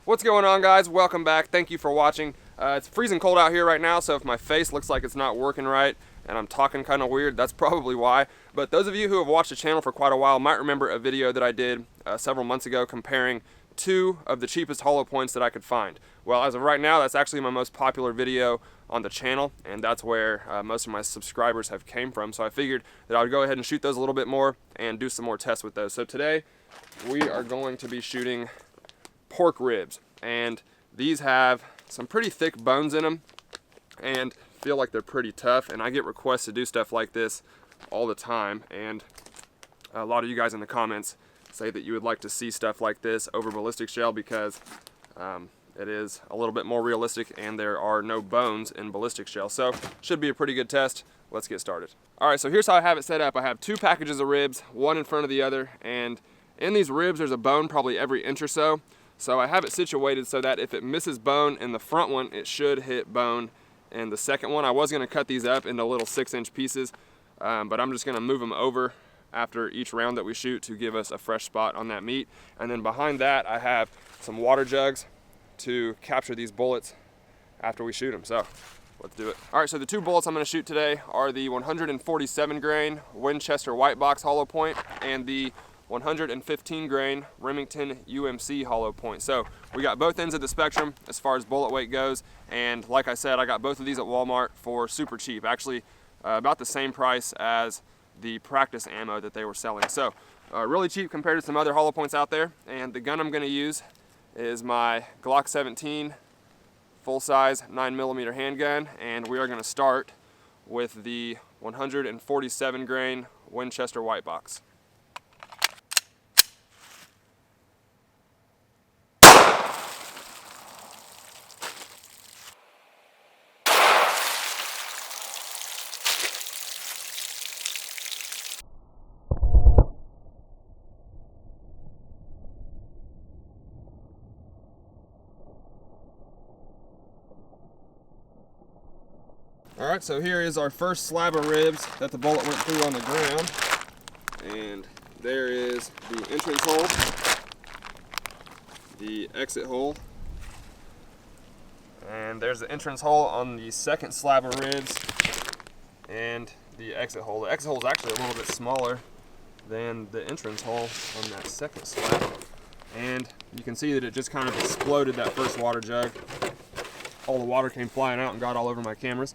What's going on, guys? Welcome back. Thank you for watching. It's freezing cold out here right now, so if my face looks like it's not working right and I'm talking kind of weird, that's probably why. But those of you who have watched the channel for quite a while might remember a video that I did several months ago comparing two of the cheapest hollow points that I could find. Well, as of right now, that's actually my most popular video on the channel, and that's where most of my subscribers have came from. So I figured that I would go ahead and shoot those a little bit more and do some more tests with those. So today we are going to be shooting pork ribs, and these have some pretty thick bones in them and feel like they're pretty tough, and I get requests to do stuff like this all the time, and a lot of you guys in the comments say that you would like to see stuff like this over ballistic shell because it is a little bit more realistic and there are no bones in ballistic shell. So should be a pretty good test. Let's get started. Alright, so here's how I have it set up. I have two packages of ribs, one in front of the other, and in these ribs there's a bone probably every inch or so. So I have it situated so that if it misses bone in the front one, it should hit bone in the second one. I was going to cut these up into little 6-inch pieces, but I'm just going to move them over after each round that we shoot to give us a fresh spot on that meat. And then behind that I have some water jugs to capture these bullets after we shoot them. So let's do it. Alright, so the two bullets I'm going to shoot today are the 147 grain Winchester white box hollow point and the 115 grain Remington UMC hollow point. So we got both ends of the spectrum as far as bullet weight goes, and like I said, I got both of these at Walmart for super cheap, actually about the same price as the practice ammo that they were selling. So really cheap compared to some other hollow points out there. And the gun I'm going to use is my Glock 17 full-size 9mm handgun, and we are going to start with the 147 grain Winchester white box. Alright, so here is our first slab of ribs that the bullet went through on the ground. And there is the entrance hole, the exit hole, and there's the entrance hole on the second slab of ribs, and the exit hole. The exit hole is actually a little bit smaller than the entrance hole on that second slab. And you can see that it just kind of exploded that first water jug. All the water came flying out and got all over my cameras.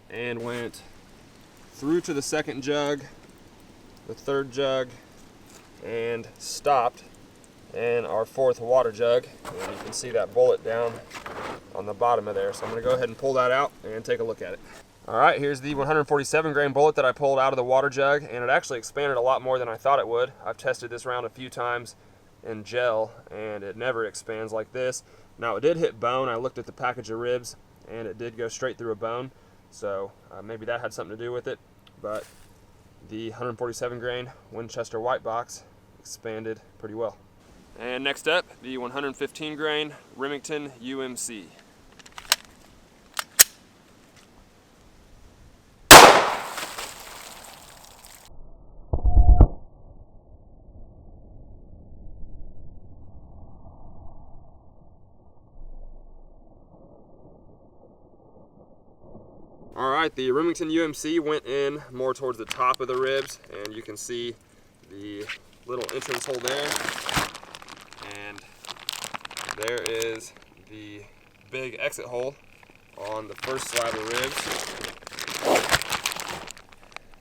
And went through to the second jug, the third jug, and stopped in our fourth water jug. And you can see that bullet down on the bottom of there. So I'm going to go ahead and pull that out and take a look at it. Alright, here's the 147 grain bullet that I pulled out of the water jug, and it actually expanded a lot more than I thought it would. I've tested this round a few times in gel and it never expands like this. Now it did hit bone. I looked at the package of ribs and it did go straight through a bone, so maybe that had something to do with it. But the 147 grain Winchester white box expanded pretty well. And next up, the 115 grain Remington UMC. Alright, the Remington UMC went in more towards the top of the ribs, and you can see the little entrance hole there. And there is the big exit hole on the first slab of ribs.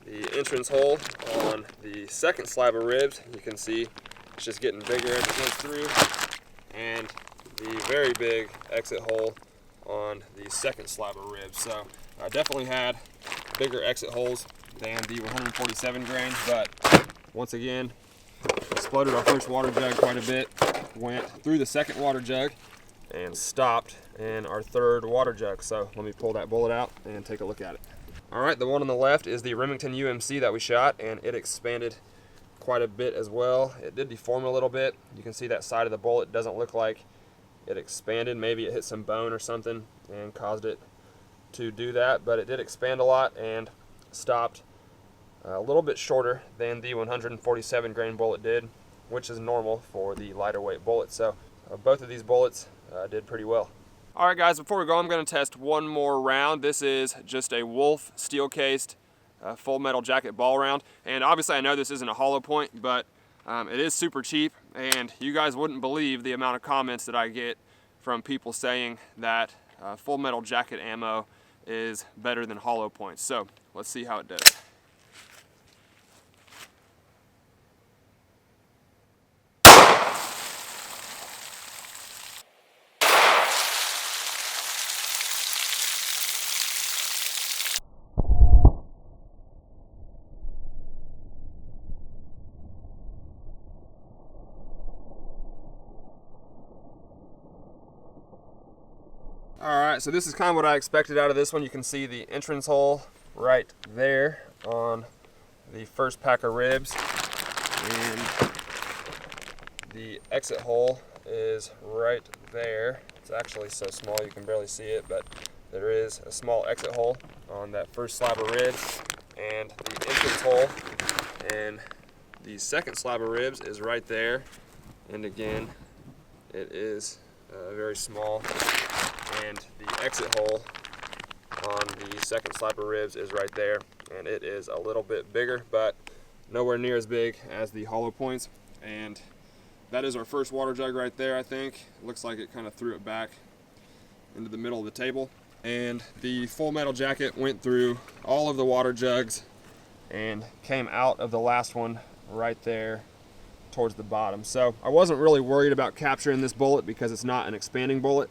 The entrance hole on the second slab of ribs, you can see it's just getting bigger as it goes through. And the very big exit hole on the second slab of ribs. So I definitely had bigger exit holes than the 147 grain, but once again, exploded our first water jug quite a bit, went through the second water jug, and stopped in our third water jug. So let me pull that bullet out and take a look at it. Alright, the one on the left is the Remington UMC that we shot, and it expanded quite a bit as well. It did deform a little bit. You can see that side of the bullet doesn't look like it expanded. Maybe it hit some bone or something and caused it to do that, but it did expand a lot and stopped a little bit shorter than the 147 grain bullet did, which is normal for the lighter weight bullet. So both of these bullets did pretty well. All right, guys, before we go, I'm going to test one more round. This is just a Wolf steel-cased full metal jacket ball round. And obviously I know this isn't a hollow point, but it is super cheap, and you guys wouldn't believe the amount of comments that I get from people saying that full metal jacket ammo is better than hollow points. So let's see how it does. Alright, so this is kind of what I expected out of this one. You can see the entrance hole right there on the first pack of ribs, and the exit hole is right there. It's actually so small you can barely see it, but there is a small exit hole on that first slab of ribs, and the entrance hole and the second slab of ribs is right there, and again it is very small. And the exit hole on the second slab of ribs is right there, and it is a little bit bigger, but nowhere near as big as the hollow points. And that is our first water jug right there, I think. It looks like it kind of threw it back into the middle of the table. And the full metal jacket went through all of the water jugs and came out of the last one right there towards the bottom. So I wasn't really worried about capturing this bullet because it's not an expanding bullet.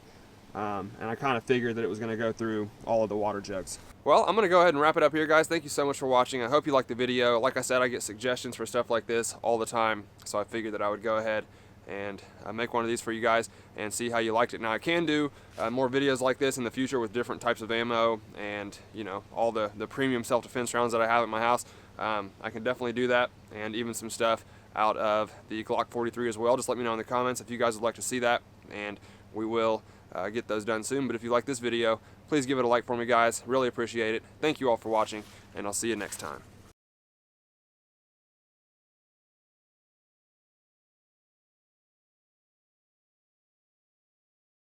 And I kind of figured that it was going to go through all of the water jugs. Well, I'm going to go ahead and wrap it up here, guys. Thank you so much for watching. I hope you liked the video. Like I said, I get suggestions for stuff like this all the time, so I figured that I would go ahead and make one of these for you guys and see how you liked it. Now, I can do more videos like this in the future with different types of ammo and, you know, all the premium self-defense rounds that I have at my house. I can definitely do that, and even some stuff out of the Glock 43 as well. Just let me know in the comments if you guys would like to see that, and we will get those done soon. But if you like this video, please give it a like for me, guys. Really appreciate it. Thank you all for watching, and I'll see you next time.